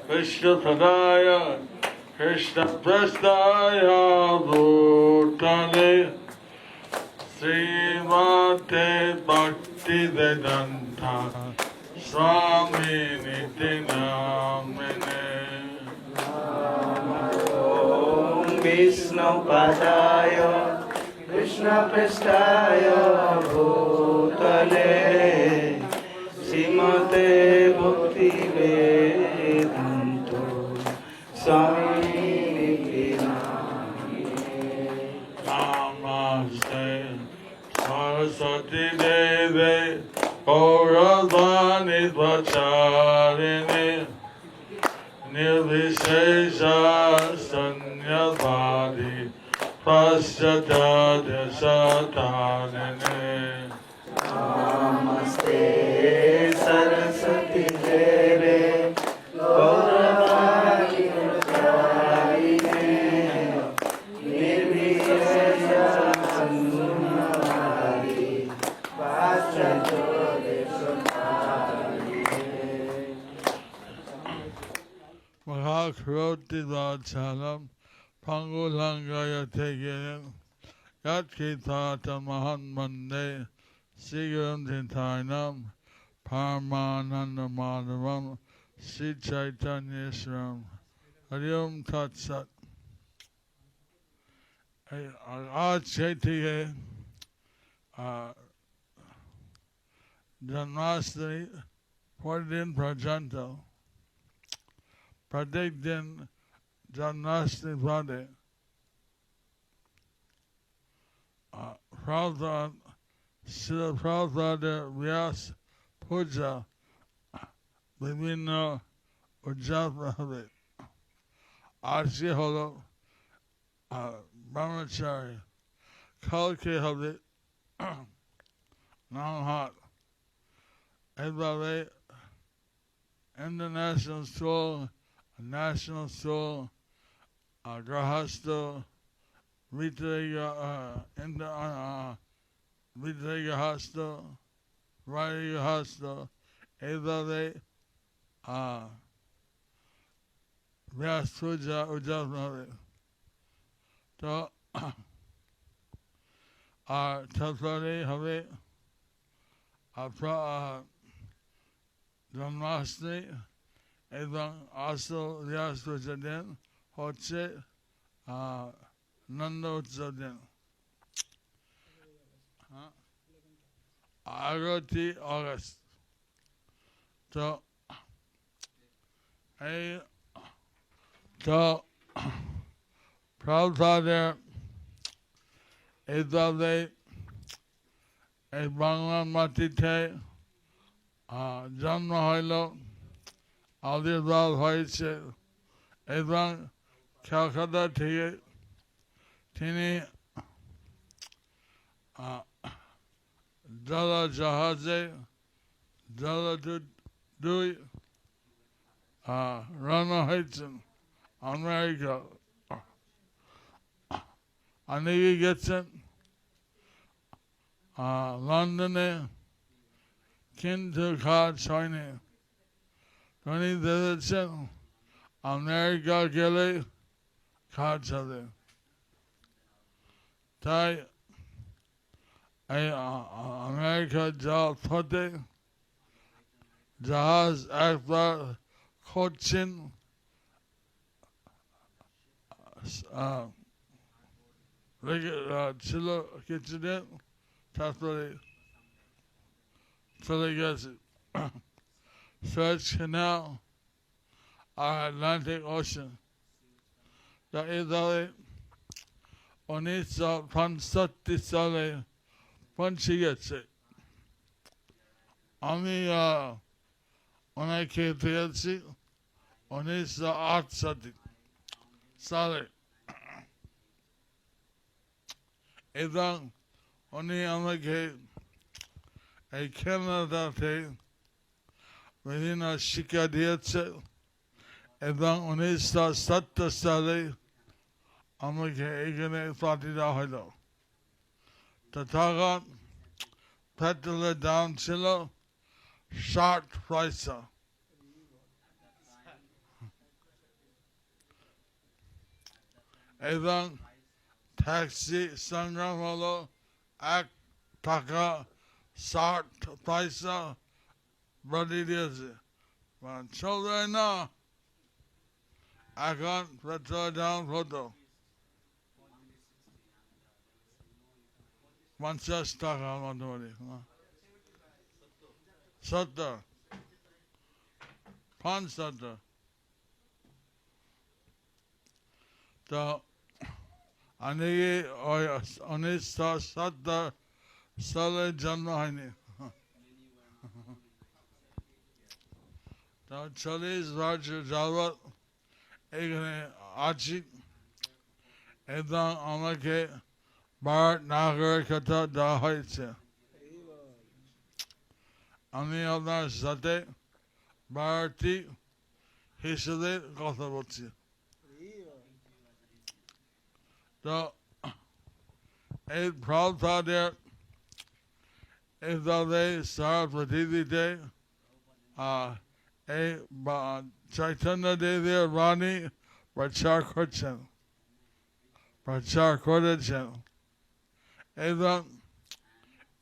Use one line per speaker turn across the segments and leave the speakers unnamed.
Krishna Padaya, Krishna Prastaya Bhutale, Srimate Bhakti Vedanta Swami Niti Namine.
Vishnu Padaya, Krishna Prastaya Bhutale, Srimate Bhakti Vedanta Swami Niti Namine.
Namaste Saraswati Deve Gauravani Vacharini Nirvishesha Sanyavadi Paschata Desatanine.
Namaste Saraswati Deve Gauravani Vacharine Nirvishesha Sanyavadi Paschata Desatanine.
Mahakroti Vachalam Pangulangaya Tegirim Yat Kitata Mahan Mande Siguram Tintainam Paramananda Madhavam Sri Chaitanya Swaram Hariom Tat Sat. आज कहती है जन्माष्टमी दिन पर्यंत प्रत्येक दिन जन्माष्टमी वाले प्रभुपाद श्री प्रभुपाद व्यास पूजा विभिन्न उद्यापन হবে আজকে হলো ব্রহ্মচারী কালকে হবে নামহাট এভাবে international school, national school, Grahasta, Vitega Hasta, Raya Hasta, Evale, Vyas Puja Ujjapnave. So, Tathwari Have, Janmashtami এবং আসো রিয়াজ উৎসব দিন হচ্ছে নন্দ উৎসব দিন 11ই অগস্ট। তো প্রভুপাদের এইভাবে এই বাংলার মাটিতে জন্ম হইল, আবির্ভাব হয়েছে এবং কলকাতা থেকে তিনি জলজাহাজে জলদূত রওনা হয়েছেন আমেরিকা। অনেকে গেছেন লন্ডনে, কিন্তু কাজ হয়নি। তিনি ভেবেছেন আমেরিকা গেলে কাজ হবে। তাই এই আমেরিকা যাওয়ার পথে জাহাজ একবার করছেন ছিল কিছুদিন, তারপরে চলে গেছে। Suez Canal আর Atlantic Ocean। তা এইভাবে 1965 সালে পৌঁছে গেছে। আমি ওনাকে পেয়েছি 1968 সালে এবং উনি আমাকে এই খেলাটাতে বিভিন্ন শিক্ষা দিয়েছে এবং 1970 সালে আমাকে এখানে পাঠিয়ে দেওয়া হইল। তো তখন পেট্রোলের দাম ছিল 60 পয়সা, এবং ট্যাক্সি সংগ্রাম হলো 1 টাকা 60 পয়সা বাড়িয়ে দিয়েছে, চলবে না। এখন পেট্রোল দাম কত? 50 টাকা মোটামুটি, 70, 75। তো আমি ওই 1970 সালে জন্ম হয়নি, তো 40 বছর যাবৎ এখানে আছি এবং আমাকে ভারত নাগরিকতা দেওয়া হয়েছে। আমি আপনার সাথে ভারতীয় হিসেবে কথা বলছি। তো এই প্রথাদের এইভাবে সারা পৃথিবীতে এই চৈতন্য দেবের বাণী প্রচার করছেন, প্রচার করেছেন এবং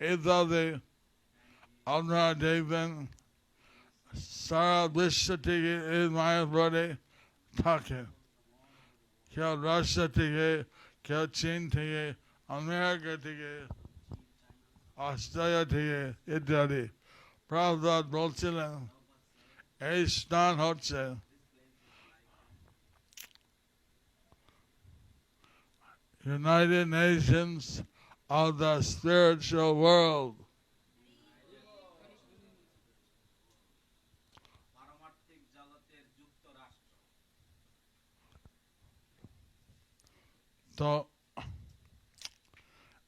এইভাবে আপনারা দেখবেন সারা বিশ্ব থেকে এই মায়ের পরে থাকে, কেউ রাশিয়া থেকে, কেউ চীন থেকে, আমেরিকা থেকে, অস্ট্রেলিয়া থেকে ইত্যাদি। প্রভুপাদ বলছিলেন এই স্থান হচ্ছে United Nations of the spiritual world. তো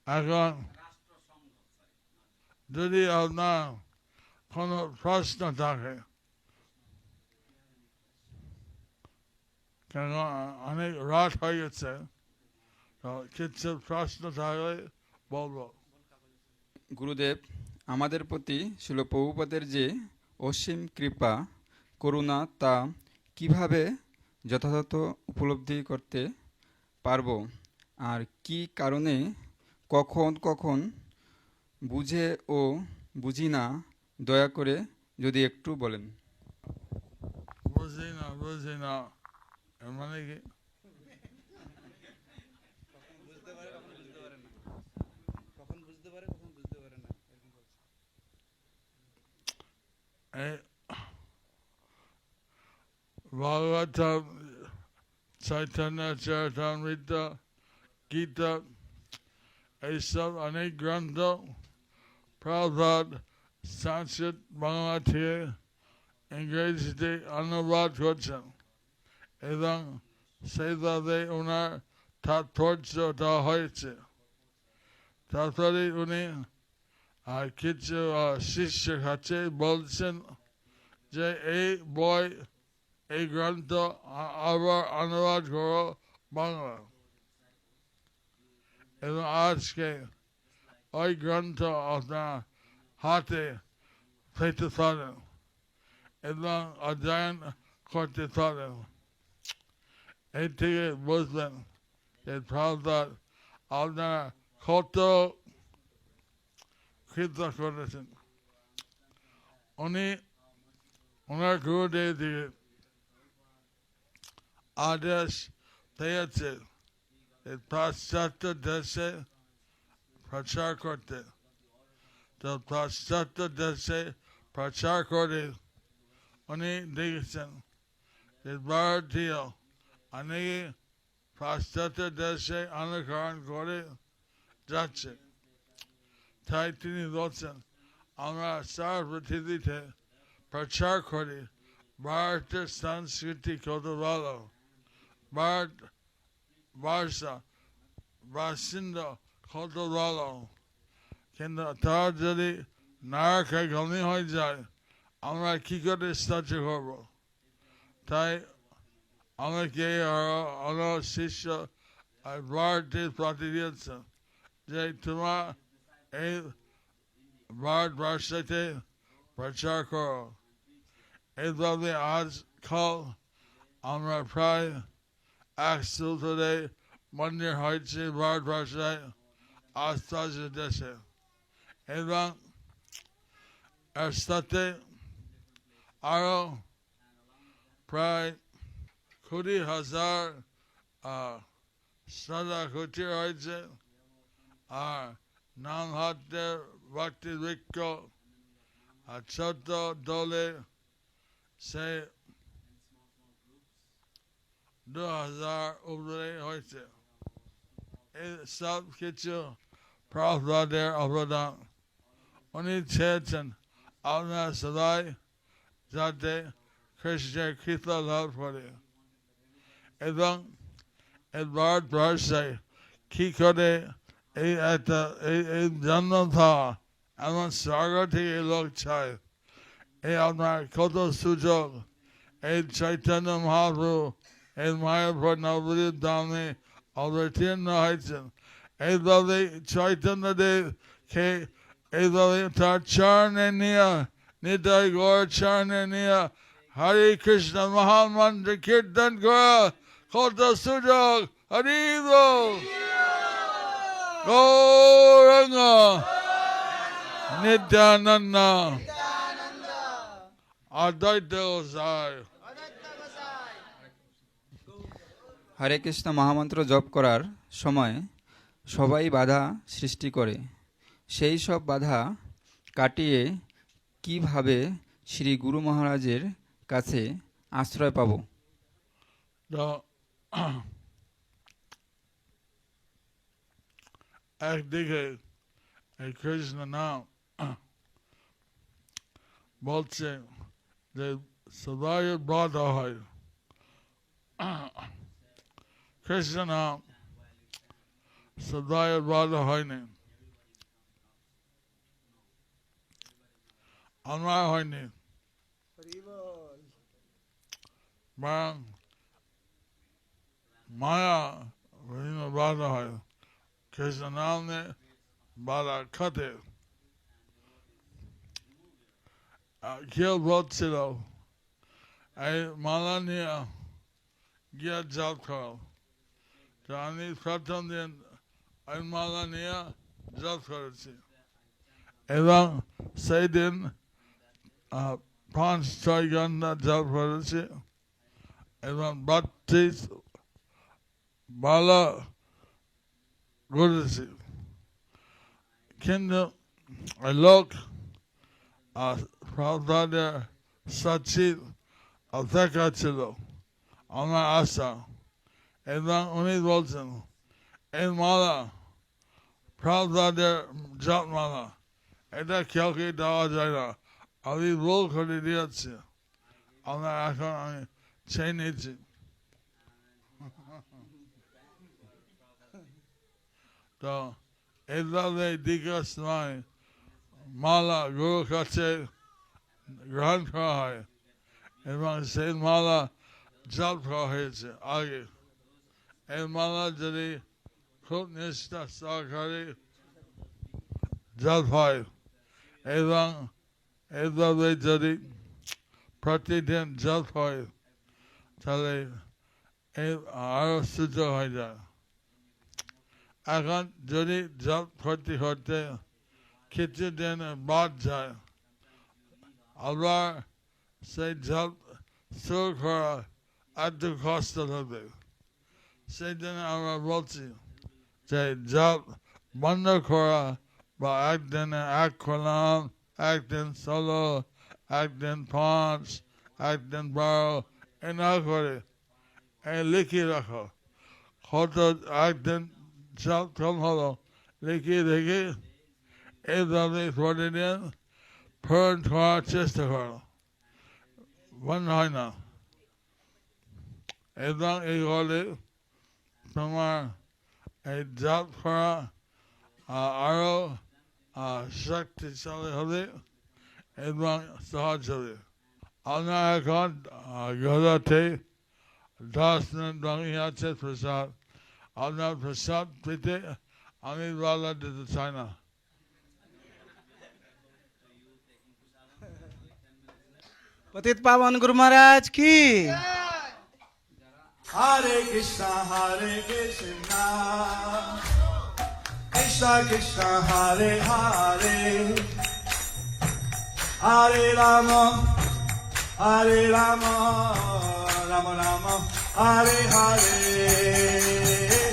এখন যদি আপনার কোনো প্রশ্ন থাকে, কেন অনেক রাত হয়ে গেছে, তো কিছু প্রশ্ন থাকলে বলবো।
গুরুদেব, আমাদের প্রতি শিল প্রভুপাদের যে অসীম কৃপা করুণা তা কিভাবে যথাযথ উপলব্ধি করতে পারবো, আর কি কারণে কখন কখন বুঝে ও বুঝি না, দয়া করে যদি একটু বলেন।
বুঝি না এর মানে কি? এই ভাগবতম, চৈতন্য চরিতামৃত, গীতা, এইসব অনেক গ্রন্থ প্রভুপাদ সংস্কৃত বাংলা থেকে ইংরেজিতে অনুবাদ করছেন এবং সেইভাবে ওনার তাৎপর্য দেওয়া হয়েছে। তারপরে উনি কিছু শিষ্যের কাছে বলছেন যে এই বই, এই গ্রন্থ আবার অনুবাদ করো বাংলা, এবং আজকে ওই গ্রন্থ আপনার হাতে পেতে পারেন এবং অধ্যয়ন করতে পারেন। এই থেকে বুঝবেন যে প্রভুপাদ আপনারা কত কৃত করেছেন। উনি ওনার গুরুদেব থেকে আদেশ পেয়েছে পাশ্চাত্য দেশে প্রচার করতে। তো পাশ্চাত্য দেশে প্রচার করে উনি দেখেছেন যে ভারতীয় অনেক পাশ্চাত্য দেশে অনুকরণ করে যাচ্ছে। তাই তিনি বলছেন আমরা সারা পৃথিবীতে প্রচার করি ভারতের সংস্কৃতি কত ভালো, ভারত ভাষা বাসিন্দা কত ভালো, কিন্তু তার যদি নায়কে গমি হয়ে যায় আমরা কি করে সাহায্য করব? তাই আমাকে আরো শিষ্য ভারতের প্রতি দিয়েছেন যে তোমার এই ভারতবর্ষতে প্রচার করো। এইভাবে আজকাল আমরা প্রায় 100 থেকে মন্দির হয়েছে ভারতবর্ষে আস্তাজ দেশে এবং এর সাথে আরো প্রায় 20,000 সাদা কুটির হয়েছে আর নাম হাতে ভক্তি বৃক্ষ আর ছোট দলে সে 2,000 উপরে হয়েছে এই সব কিছু প্রভুপাদের অবদান উনি চেয়েছেন আপনার সবাই যাতে খ্রিস্টের কৃপা লাভ করে এবং এই ভারতবর্ষে কি করে এই জন্ম পাওয়া এমন স্বর্গ থেকে লোক চায় এই আপনার কত সুযোগ এই চৈতন্য মহাপ্রভু এই মায়াপুর নবদ্বীপ ধামে অবতীর্ণ হয়েছেন এইভাবে চৈতন্যদেবকে এইভাবে তার চরণে নিয়ে নিতাই গৌর চরণে নিয়ে হরে কৃষ্ণ মহান মন্ত্র কীর্তন করা কত সুযোগ হরি বল গৌরাঙ্গ নিত্যানন্দ অদ্বৈত গোসাই
হরে কৃষ্ণ মহামন্ত্র জপ করার সময় সবাই বাধা সৃষ্টি করে সেই সব বাধা কাটিয়ে কিভাবে শ্রী গুরু মহারাজের কাছে আশ্রয় পাব
একদিকে এই কৃষ্ণ নাম বলছে যে সবাই বাধা হয় কৃষ্ণ নাম সবাই বাধা হয়নি আমার হয়নি বরং মায়া বিভিন্ন বাধা হয় কৃষ্ণ নামে বাধা খাতে কেউ বলছিল এই মালা নিয়ে গিয়ে জপ করো তো আমি প্রথম দিন ওই মালা নিয়ে জপ করেছি এবং সেই দিন 5-6 ঘন্টা জপ করেছি এবং 32 মালা করেছি কিন্তু লোক প্রভুপাদের সচিব অপেক্ষা ছিল আমার আশা এবং উনি বলছেন এই মালা প্রভুপাদের জপমালা এটা কাউকে দেওয়া যায় না আমি ভুল করে দিয়েছি আমরা এখন আমি চেয়ে নিয়েছি তো এইভাবে দীঘার সময় মালা গুরুর কাছে গ্রহণ করা হয় এবং সেই মালা জপ করা হয়েছে আগে এই মালা যদি খুব নিষ্ঠা সহকারে জপ হয় এবং এইভাবে যদি প্রতিদিন জপ হয় তাহলে আরো সুযোগ হয়ে যায় এখন যদি জপ করতে করতে কিছুদিন বাদ যায় আবার সেই জপ শুরু করা একটু কষ্ট হবে সেই জন্য আমরা বলছি যে জপ বন্ধ করা বা একদিনে 1 করলাম একদিন 16 একদিন 5 একদিন 12 এ না করে লিখে রাখো কত একদিন জপ কম হলো লিখে রেখে এইভাবে প্রতিদিন পূরণ করার চেষ্টা করো বন্ধ হয় না এবং এই হলে তোমার এই জপ করা আরো শক্তিশালী হবে এবং সহজ হবে আমরা এখন গলাতে 10 মিনিট দাঁড়িয়ে আছে প্রসাদ আপনার প্রসাদ পেতে আমি বাধা দিতে চাই না
पतित पावन गुरु महाराज की। हाँ Hare Krishna, Krishna Krishna, Hare Hare, Hare Rama, Rama Rama, Hare Hare.